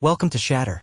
Welcome to Shatter.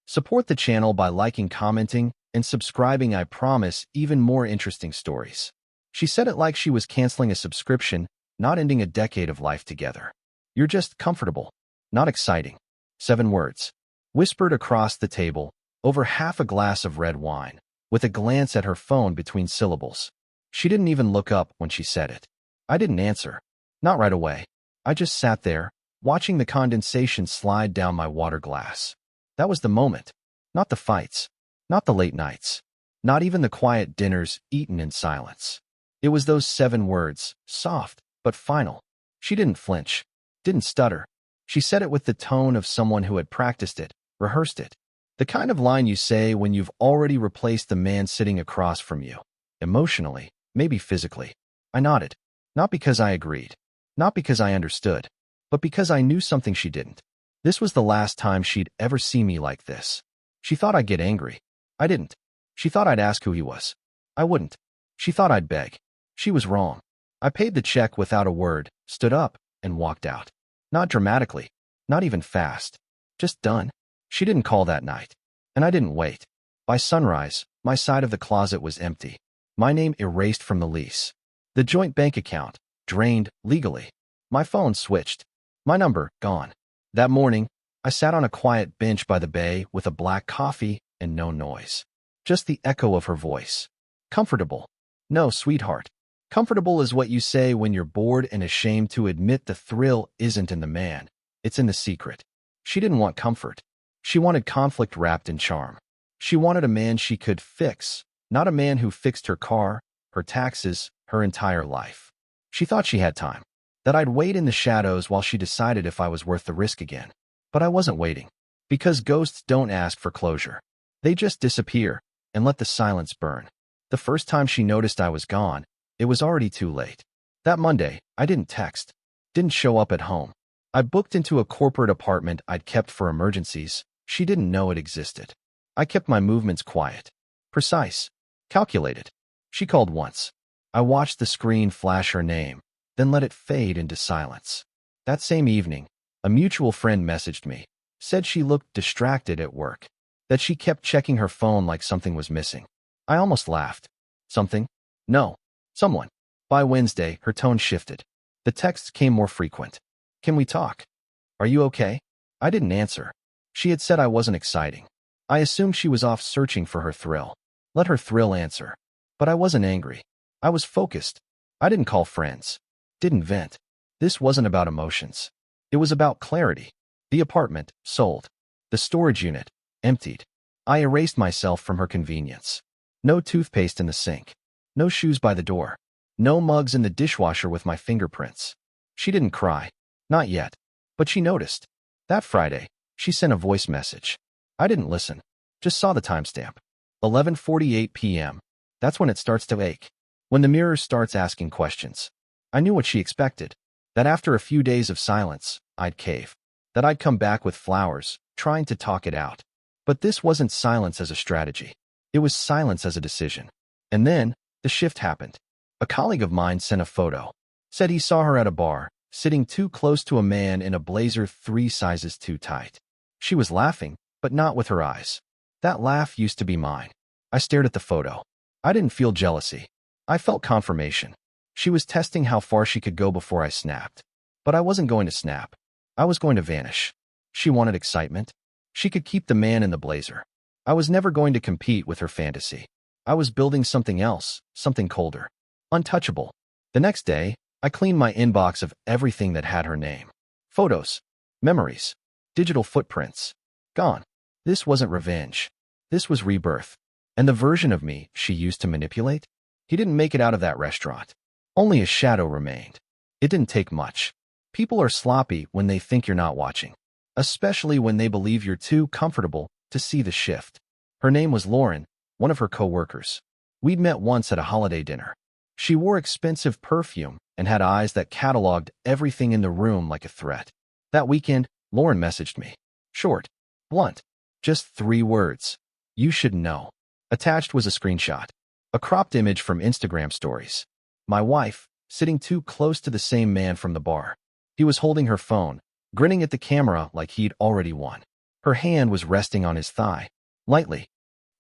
Support the channel by liking, commenting, and subscribing. I promise even more interesting stories. She said it like she was canceling a subscription, not ending a decade of life together. You're just comfortable, not exciting. 7 words. Whispered across the table, over half a glass of red wine, with a glance at her phone between syllables. She didn't even look up when she said it. I didn't answer. Not right away. I just sat there, watching the condensation slide down my water glass. That was the moment. Not the fights. Not the late nights. Not even the quiet dinners eaten in silence. It was those 7 words, soft, but final. She didn't flinch. Didn't stutter. She said it with the tone of someone who had practiced it, rehearsed it. The kind of line you say when you've already replaced the man sitting across from you. Emotionally, maybe physically. I nodded. Not because I agreed. Not because I understood. But because I knew something she didn't. This was the last time she'd ever see me like this. She thought I'd get angry. I didn't. She thought I'd ask who he was. I wouldn't. She thought I'd beg. She was wrong. I paid the check without a word, stood up, and walked out. Not dramatically. Not even fast. Just done. She didn't call that night. And I didn't wait. By sunrise, my side of the closet was empty. My name erased from the lease. The joint bank account, drained, legally. My phone switched. My number, gone. That morning, I sat on a quiet bench by the bay with a black coffee and no noise. Just the echo of her voice. Comfortable. No, sweetheart. Comfortable is what you say when you're bored and ashamed to admit the thrill isn't in the man. It's in the secret. She didn't want comfort. She wanted conflict wrapped in charm. She wanted a man she could fix, not a man who fixed her car, her taxes, her entire life. She thought she had time. That I'd wait in the shadows while she decided if I was worth the risk again. But I wasn't waiting. Because ghosts don't ask for closure. They just disappear and let the silence burn. The first time she noticed I was gone, it was already too late. That Monday, I didn't text. Didn't show up at home. I booked into a corporate apartment I'd kept for emergencies. She didn't know it existed. I kept my movements quiet. Precise. Calculated. She called once. I watched the screen flash her name, then let it fade into silence. That same evening, a mutual friend messaged me, said she looked distracted at work, that she kept checking her phone like something was missing. I almost laughed. Something? No. Someone. By Wednesday, her tone shifted. The texts came more frequent. Can we talk? Are you okay? I didn't answer. She had said I wasn't exciting. I assumed she was off searching for her thrill. Let her thrill answer. But I wasn't angry. I was focused. I didn't call friends. Didn't vent. This wasn't about emotions. It was about clarity. The apartment, sold. The storage unit, emptied. I erased myself from her convenience. No toothpaste in the sink. No shoes by the door. No mugs in the dishwasher with my fingerprints. She didn't cry. Not yet. But she noticed. That Friday, she sent a voice message. I didn't listen. Just saw the timestamp. 11:48 p.m. That's when it starts to ache. When the mirror starts asking questions. I knew what she expected. That after a few days of silence, I'd cave. That I'd come back with flowers, trying to talk it out. But this wasn't silence as a strategy. It was silence as a decision. And then, the shift happened. A colleague of mine sent a photo. Said he saw her at a bar, sitting too close to a man in a blazer 3 sizes too tight. She was laughing, but not with her eyes. That laugh used to be mine. I stared at the photo. I didn't feel jealousy. I felt confirmation. She was testing how far she could go before I snapped. But I wasn't going to snap. I was going to vanish. She wanted excitement. She could keep the man in the blazer. I was never going to compete with her fantasy. I was building something else, something colder. Untouchable. The next day, I cleaned my inbox of everything that had her name. Photos. Memories. Digital footprints. Gone. This wasn't revenge. This was rebirth. And the version of me she used to manipulate? He didn't make it out of that restaurant. Only a shadow remained. It didn't take much. People are sloppy when they think you're not watching. Especially when they believe you're too comfortable to see the shift. Her name was Lauren, one of her co-workers. We'd met once at a holiday dinner. She wore expensive perfume and had eyes that cataloged everything in the room like a threat. That weekend, Lauren messaged me. Short. Blunt. Just 3 words. You should know. Attached was a screenshot. A cropped image from Instagram stories. My wife, sitting too close to the same man from the bar. He was holding her phone, grinning at the camera like he'd already won. Her hand was resting on his thigh, lightly,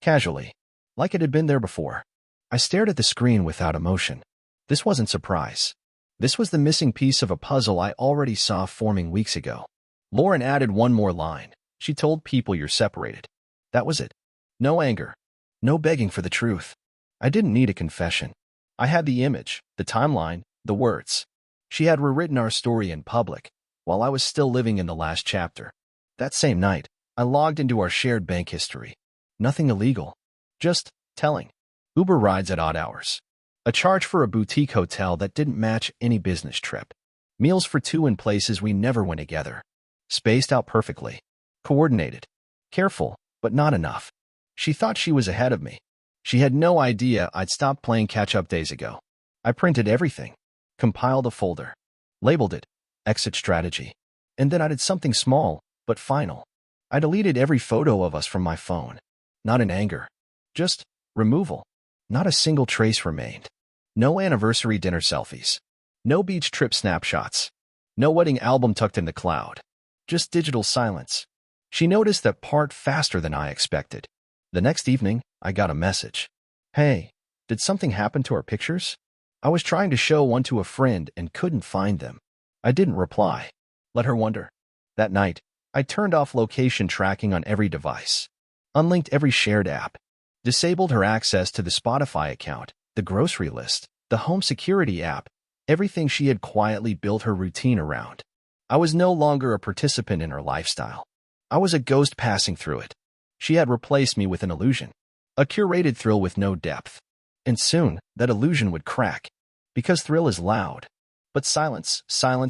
casually, like it had been there before. I stared at the screen without emotion. This wasn't surprise. This was the missing piece of a puzzle I already saw forming weeks ago. Lauren added one more line. She told people you're separated. That was it. No anger. No begging for the truth. I didn't need a confession. I had the image, the timeline, the words. She had rewritten our story in public, while I was still living in the last chapter. That same night, I logged into our shared bank history. Nothing illegal. Just telling. Uber rides at odd hours. A charge for a boutique hotel that didn't match any business trip. Meals for two in places we never went together. Spaced out perfectly. Coordinated. Careful, but not enough. She thought she was ahead of me. She had no idea I'd stopped playing catch-up days ago. I printed everything. Compiled a folder. Labeled it Exit Strategy. And then I did something small, but final. I deleted every photo of us from my phone. Not in anger. Just removal. Not a single trace remained. No anniversary dinner selfies. No beach trip snapshots. No wedding album tucked in the cloud. Just digital silence. She noticed that part faster than I expected. The next evening, I got a message. Hey, did something happen to our pictures? I was trying to show one to a friend and couldn't find them. I didn't reply. Let her wonder. That night, I turned off location tracking on every device. Unlinked every shared app. Disabled her access to the Spotify account, the grocery list, the home security app, everything she had quietly built her routine around. I was no longer a participant in her lifestyle. I was a ghost passing through it. She had replaced me with an illusion. A curated thrill with no depth. And soon, that illusion would crack. Because thrill is loud. But silence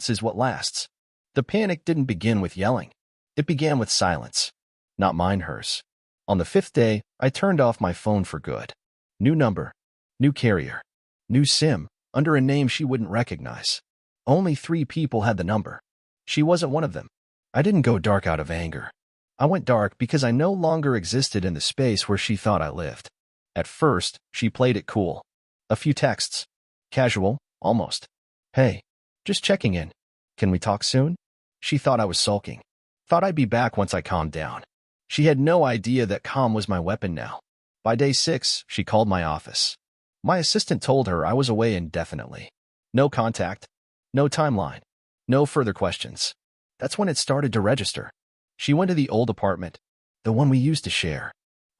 is what lasts. The panic didn't begin with yelling. It began with silence. Not mine, hers. On the fifth day, I turned off my phone for good. New number. New carrier. New SIM, under a name she wouldn't recognize. Only 3 people had the number. She wasn't one of them. I didn't go dark out of anger. I went dark because I no longer existed in the space where she thought I lived. At first, she played it cool. A few texts. Casual, almost. Hey, just checking in. Can we talk soon? She thought I was sulking. Thought I'd be back once I calmed down. She had no idea that calm was my weapon now. By day 6, she called my office. My assistant told her I was away indefinitely. No contact. No timeline. No further questions. That's when it started to register. She went to the old apartment, the one we used to share.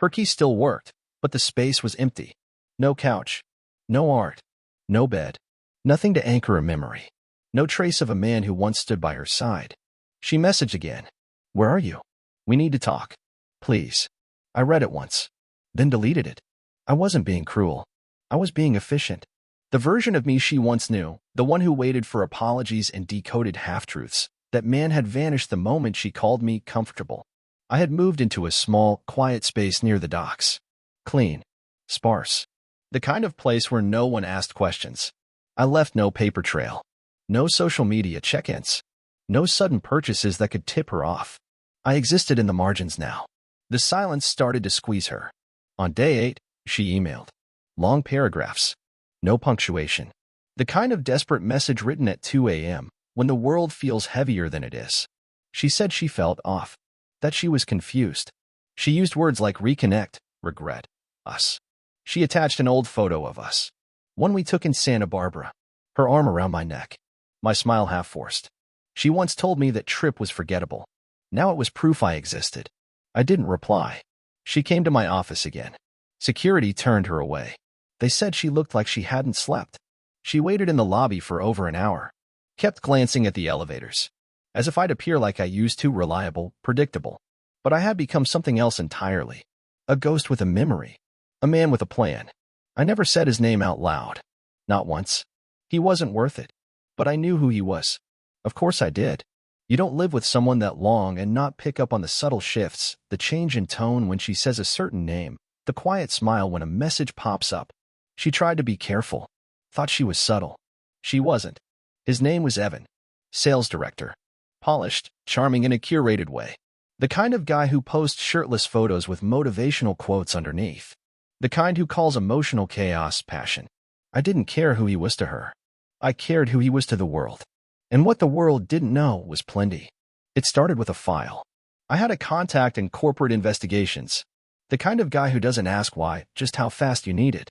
Her key still worked, but the space was empty. No couch. No art. No bed. Nothing to anchor a memory. No trace of a man who once stood by her side. She messaged again. Where are you? We need to talk. Please. I read it once, then deleted it. I wasn't being cruel. I was being efficient. The version of me she once knew, the one who waited for apologies and decoded half-truths, that man had vanished the moment she called me comfortable. I had moved into a small, quiet space near the docks. Clean. Sparse. The kind of place where no one asked questions. I left no paper trail. No social media check-ins. No sudden purchases that could tip her off. I existed in the margins now. The silence started to squeeze her. On day 8, she emailed. Long paragraphs. No punctuation. The kind of desperate message written at 2 a.m. when the world feels heavier than it is. She said she felt off. That she was confused. She used words like reconnect, regret, us. She attached an old photo of us. One we took in Santa Barbara. Her arm around my neck. My smile half-forced. She once told me that trip was forgettable. Now it was proof I existed. I didn't reply. She came to my office again. Security turned her away. They said she looked like she hadn't slept. She waited in the lobby for over an hour. Kept glancing at the elevators. As if I'd appear like I used to, reliable, predictable. But I had become something else entirely. A ghost with a memory. A man with a plan. I never said his name out loud. Not once. He wasn't worth it. But I knew who he was. Of course I did. You don't live with someone that long and not pick up on the subtle shifts, the change in tone when she says a certain name, the quiet smile when a message pops up. She tried to be careful. Thought she was subtle. She wasn't. His name was Evan. Sales director. Polished, charming in a curated way. The kind of guy who posts shirtless photos with motivational quotes underneath. The kind who calls emotional chaos passion. I didn't care who he was to her. I cared who he was to the world. And what the world didn't know was plenty. It started with a file. I had a contact in corporate investigations, the kind of guy who doesn't ask why, just how fast you need it.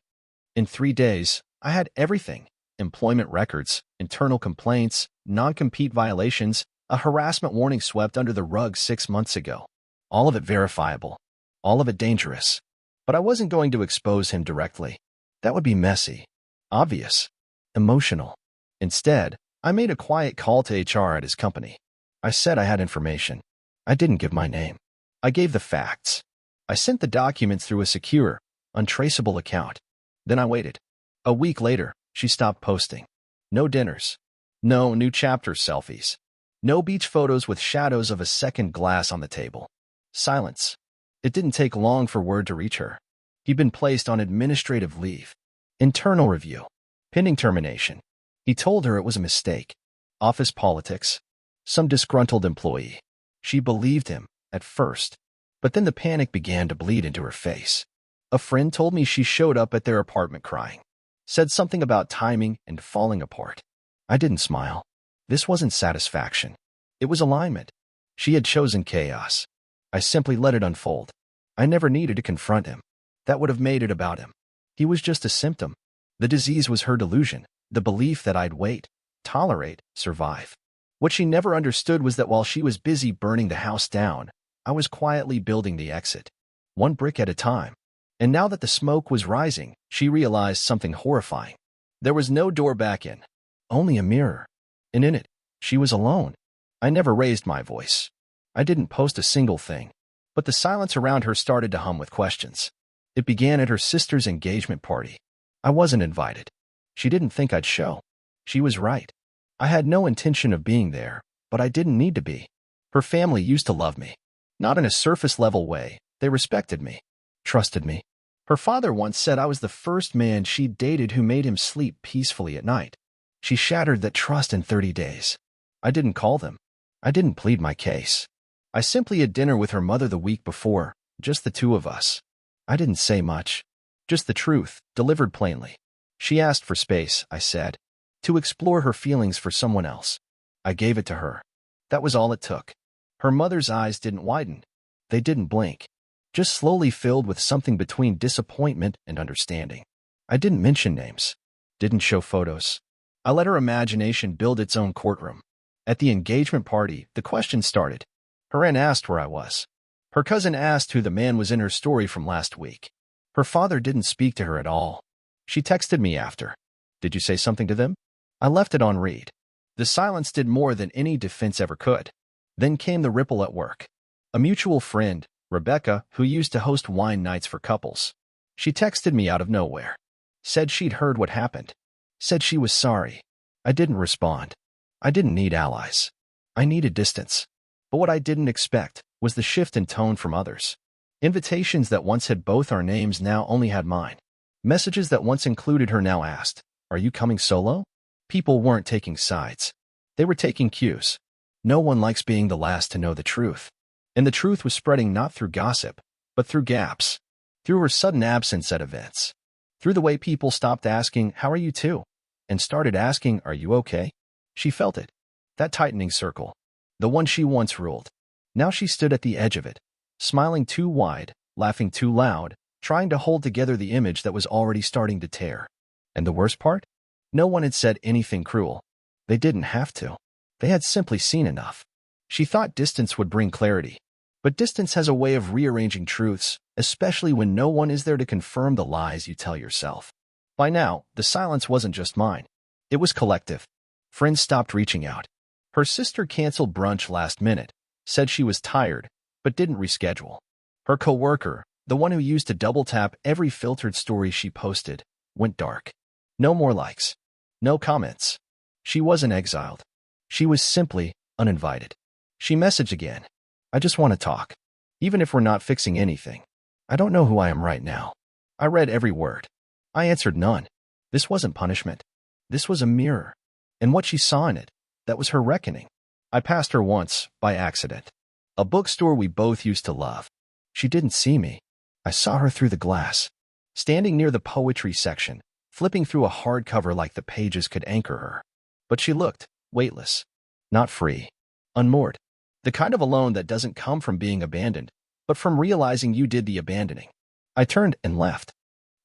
In 3 days, I had everything: employment records, internal complaints, non-compete violations, a harassment warning swept under the rug 6 months ago. All of it verifiable. All of it dangerous. But I wasn't going to expose him directly. That would be messy, obvious, emotional. Instead, I made a quiet call to HR at his company. I said I had information. I didn't give my name. I gave the facts. I sent the documents through a secure, untraceable account. Then I waited. A week later, she stopped posting. No dinners. No new chapter selfies. No beach photos with shadows of a second glass on the table. Silence. It didn't take long for word to reach her. He'd been placed on administrative leave. Internal review. Pending termination. He told her it was a mistake. Office politics. Some disgruntled employee. She believed him, at first. But then the panic began to bleed into her face. A friend told me she showed up at their apartment crying. Said something about timing and falling apart. I didn't smile. This wasn't satisfaction. It was alignment. She had chosen chaos. I simply let it unfold. I never needed to confront him. That would have made it about him. He was just a symptom. The disease was her delusion, the belief that I'd wait, tolerate, survive. What she never understood was that while she was busy burning the house down, I was quietly building the exit, one brick at a time. And now that the smoke was rising, she realized something horrifying. There was no door back in, only a mirror. And in it, she was alone. I never raised my voice. I didn't post a single thing. But the silence around her started to hum with questions. It began at her sister's engagement party. I wasn't invited. She didn't think I'd show. She was right. I had no intention of being there, but I didn't need to be. Her family used to love me. Not in a surface-level way. They respected me, trusted me. Her father once said I was the first man she'd dated who made him sleep peacefully at night. She shattered that trust in 30 days. I didn't call them. I didn't plead my case. I simply had dinner with her mother the week before, just the two of us. I didn't say much. Just the truth, delivered plainly. She asked for space, I said, to explore her feelings for someone else. I gave it to her. That was all it took. Her mother's eyes didn't widen. They didn't blink. Just slowly filled with something between disappointment and understanding. I didn't mention names. Didn't show photos. I let her imagination build its own courtroom. At the engagement party, the questions started. Her aunt asked where I was. Her cousin asked who the man was in her story from last week. Her father didn't speak to her at all. She texted me after. Did you say something to them? I left it on read. The silence did more than any defense ever could. Then came the ripple at work. A mutual friend, Rebecca, who used to host wine nights for couples. She texted me out of nowhere. Said she'd heard what happened. Said she was sorry. I didn't respond. I didn't need allies. I needed distance. But what I didn't expect was the shift in tone from others. Invitations that once had both our names now only had mine. Messages that once included her now asked, "Are you coming solo?" People weren't taking sides. They were taking cues. No one likes being the last to know the truth. And the truth was spreading not through gossip, but through gaps. Through her sudden absence at events. Through the way people stopped asking, "How are you too?" and started asking, "Are you okay?" She felt it. That tightening circle. The one she once ruled. Now she stood at the edge of it, smiling too wide, laughing too loud, trying to hold together the image that was already starting to tear. And the worst part? No one had said anything cruel. They didn't have to. They had simply seen enough. She thought distance would bring clarity. But distance has a way of rearranging truths, especially when no one is there to confirm the lies you tell yourself. By now, the silence wasn't just mine. It was collective. Friends stopped reaching out. Her sister canceled brunch last minute, said she was tired, but didn't reschedule. Her coworker, the one who used to double-tap every filtered story she posted, went dark. No more likes. No comments. She wasn't exiled. She was simply uninvited. She messaged again. "I just want to talk. Even if we're not fixing anything. I don't know who I am right now." I read every word. I answered none. This wasn't punishment. This was a mirror. And what she saw in it, that was her reckoning. I passed her once, by accident. A bookstore we both used to love. She didn't see me. I saw her through the glass. Standing near the poetry section, flipping through a hardcover like the pages could anchor her. But she looked weightless. Not free. Unmoored. The kind of alone that doesn't come from being abandoned, but from realizing you did the abandoning. I turned and left.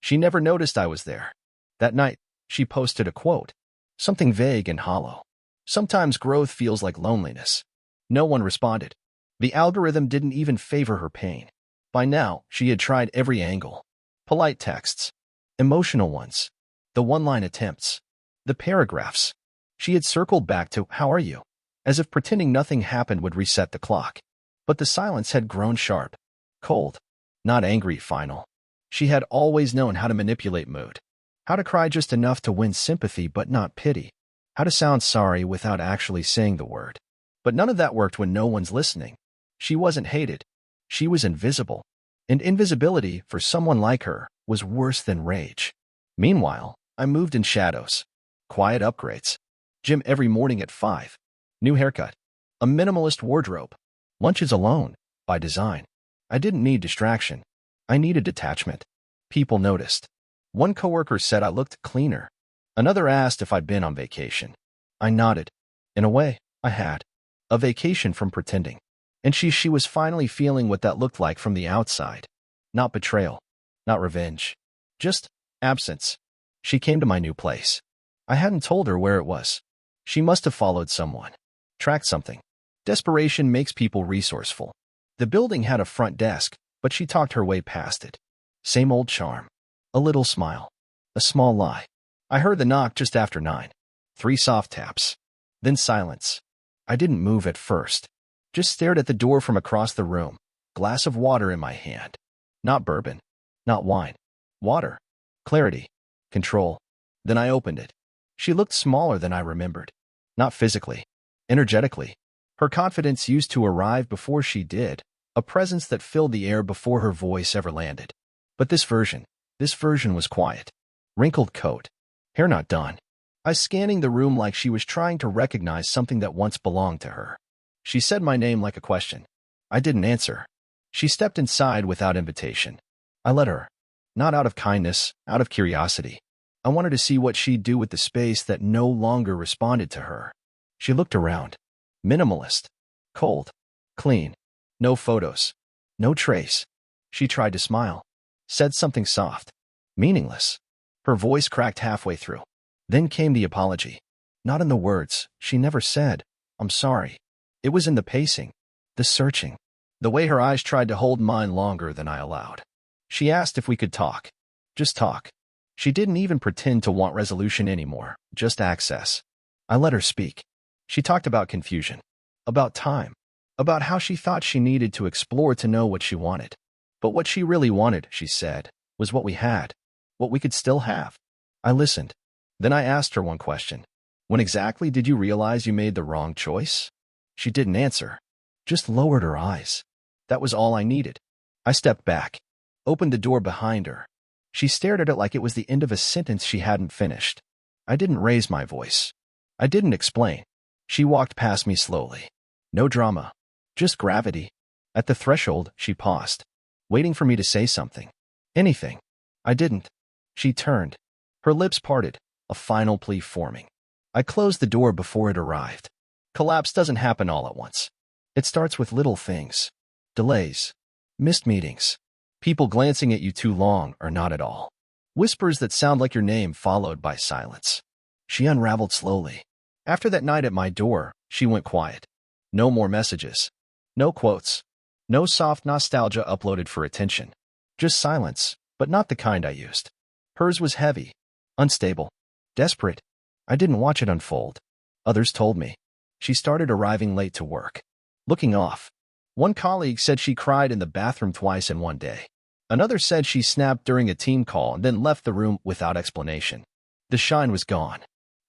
She never noticed I was there. That night, she posted a quote, something vague and hollow. Sometimes growth feels like loneliness. No one responded. The algorithm didn't even favor her pain. By now, she had tried every angle. Polite texts, emotional ones, the one-line attempts, the paragraphs. She had circled back to, "How are you?" as if pretending nothing happened would reset the clock. But the silence had grown sharp, cold, not angry, final. She had always known how to manipulate mood, how to cry just enough to win sympathy but not pity, how to sound sorry without actually saying the word. But none of that worked when no one's listening. She wasn't hated. She was invisible. And invisibility, for someone like her, was worse than rage. Meanwhile, I moved in shadows. Quiet upgrades. Gym every morning at 5. New haircut. A minimalist wardrobe. Lunches alone, by design. I didn't need distraction. I needed detachment. People noticed. One coworker said I looked cleaner. Another asked if I'd been on vacation. I nodded. In a way, I had. A vacation from pretending. And she was finally feeling what that looked like from the outside. Not betrayal. Not revenge. Just absence. She came to my new place. I hadn't told her where it was. She must have followed someone. Tracked something. Desperation makes people resourceful. The building had a front desk, but she talked her way past it. Same old charm. A little smile. A small lie. I heard the knock just after 9. 3 soft taps. Then silence. I didn't move at first. Just stared at the door from across the room. Glass of water in my hand. Not bourbon. Not wine. Water. Clarity. Control. Then I opened it. She looked smaller than I remembered. Not physically. Energetically. Her confidence used to arrive before she did. A presence that filled the air before her voice ever landed. But this version was quiet. Wrinkled coat. Hair not done. I scanning the room like she was trying to recognize something that once belonged to her. She said my name like a question. I didn't answer. She stepped inside without invitation. I let her. Not out of kindness, out of curiosity. I wanted to see what she'd do with the space that no longer responded to her. She looked around. Minimalist. Cold. Clean. No photos. No trace. She tried to smile. Said something soft. Meaningless. Her voice cracked halfway through. Then came the apology. Not in the words. She never said, "I'm sorry." It was in the pacing. The searching. The way her eyes tried to hold mine longer than I allowed. She asked if we could talk. Just talk. She didn't even pretend to want resolution anymore. Just access. I let her speak. She talked about confusion. About time. About how she thought she needed to explore to know what she wanted. But what she really wanted, she said, was what we had. What we could still have. I listened. Then I asked her one question. When exactly did you realize you made the wrong choice? She didn't answer. Just lowered her eyes. That was all I needed. I stepped back. Opened the door behind her. She stared at it like it was the end of a sentence she hadn't finished. I didn't raise my voice. I didn't explain. She walked past me slowly. No drama. Just gravity. At the threshold, she paused, waiting for me to say something. Anything. I didn't. She turned. Her lips parted, a final plea forming. I closed the door before it arrived. Collapse doesn't happen all at once. It starts with little things. Delays. Missed meetings. People glancing at you too long or not at all. Whispers that sound like your name followed by silence. She unraveled slowly. After that night at my door, she went quiet. No more messages. No quotes. No soft nostalgia uploaded for attention. Just silence, but not the kind I used. Hers was heavy. Unstable. Desperate. I didn't watch it unfold. Others told me. She started arriving late to work. Looking off. One colleague said she cried in the bathroom twice in one day. Another said she snapped during a team call and then left the room without explanation. The shine was gone.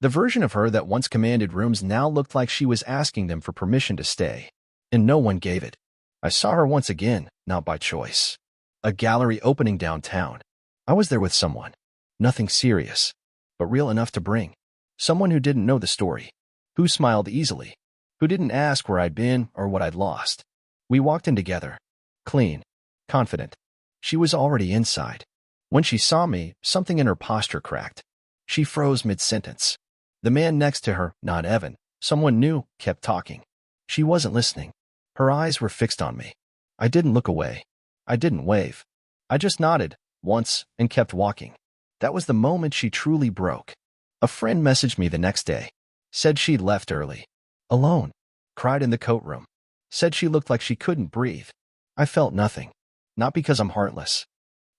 The version of her that once commanded rooms now looked like she was asking them for permission to stay. And no one gave it. I saw her once again, not by choice. A gallery opening downtown. I was there with someone. Nothing serious, but real enough to bring. Someone who didn't know the story. Who smiled easily. Who didn't ask where I'd been or what I'd lost. We walked in together. Clean. Confident. She was already inside. When she saw me, something in her posture cracked. She froze mid-sentence. The man next to her, not Evan, someone new, kept talking. She wasn't listening. Her eyes were fixed on me. I didn't look away. I didn't wave. I just nodded once and kept walking. That was the moment she truly broke. A friend messaged me the next day. Said she'd left early. Alone. Cried in the coat room. Said she looked like she couldn't breathe. I felt nothing. Not because I'm heartless.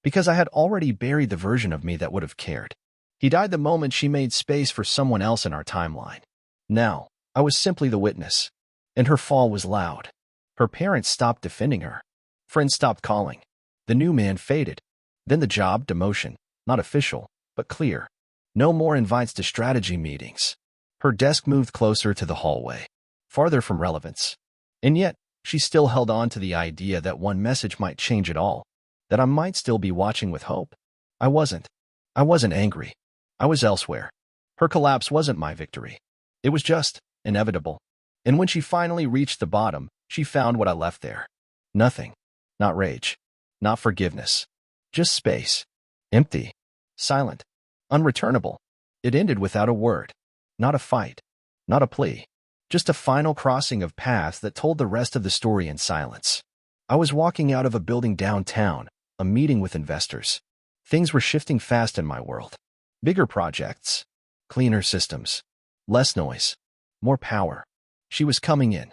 Because I had already buried the version of me that would have cared. He died the moment she made space for someone else in our timeline. Now, I was simply the witness. And her fall was loud. Her parents stopped defending her. Friends stopped calling. The new man faded. Then the job, demotion, not official, but clear. No more invites to strategy meetings. Her desk moved closer to the hallway, farther from relevance. And yet, she still held on to the idea that one message might change it all, that I might still be watching with hope. I wasn't. I wasn't angry. I was elsewhere. Her collapse wasn't my victory. It was just inevitable. And when she finally reached the bottom, she found what I left there. Nothing. Not rage. Not forgiveness. Just space. Empty. Silent. Unreturnable. It ended without a word. Not a fight. Not a plea. Just a final crossing of paths that told the rest of the story in silence. I was walking out of a building downtown, a meeting with investors. Things were shifting fast in my world. Bigger projects. Cleaner systems. Less noise. More power. She was coming in.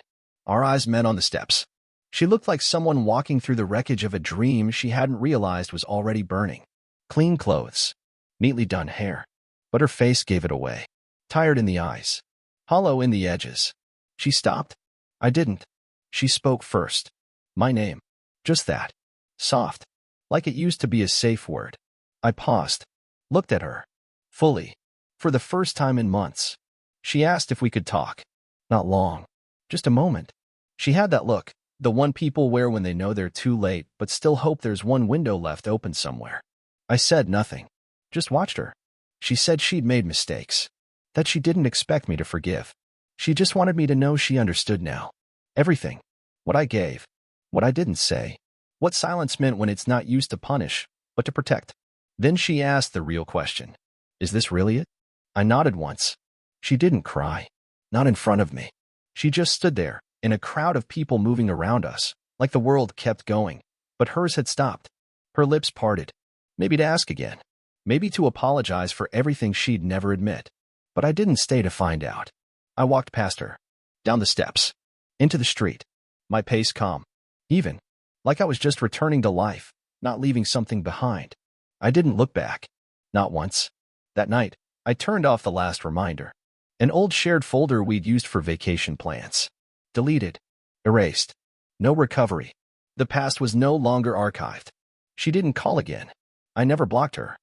Our eyes met on the steps. She looked like someone walking through the wreckage of a dream she hadn't realized was already burning. Clean clothes. Neatly done hair. But her face gave it away. Tired in the eyes. Hollow in the edges. She stopped. I didn't. She spoke first. My name. Just that. Soft. Like it used to be a safe word. I paused. Looked at her. Fully. For the first time in months. She asked if we could talk. Not long. Just a moment. She had that look. The one people wear when they know they're too late, but still hope there's one window left open somewhere. I said nothing. Just watched her. She said she'd made mistakes. That she didn't expect me to forgive. She just wanted me to know she understood now. Everything. What I gave. What I didn't say. What silence meant when it's not used to punish, but to protect. Then she asked the real question. Is this really it? I nodded once. She didn't cry. Not in front of me. She just stood there, in a crowd of people moving around us, like the world kept going. But hers had stopped. Her lips parted. Maybe to ask again. Maybe to apologize for everything she'd never admit. But I didn't stay to find out. I walked past her. Down the steps. Into the street. My pace calm. Even. Like I was just returning to life, not leaving something behind. I didn't look back. Not once. That night, I turned off the last reminder. An old shared folder we'd used for vacation plans. Deleted. Erased. No recovery. The past was no longer archived. She didn't call again. I never blocked her.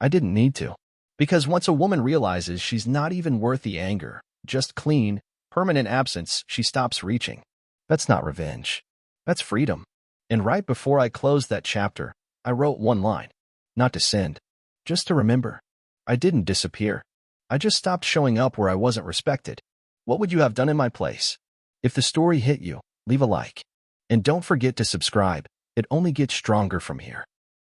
I didn't need to. Because once a woman realizes she's not even worth the anger, just clean, permanent absence, she stops reaching. That's not revenge. That's freedom. And right before I closed that chapter, I wrote one line. Not to send. Just to remember. I didn't disappear. I just stopped showing up where I wasn't respected. What would you have done in my place? If the story hit you, leave a like. And don't forget to subscribe. It only gets stronger from here.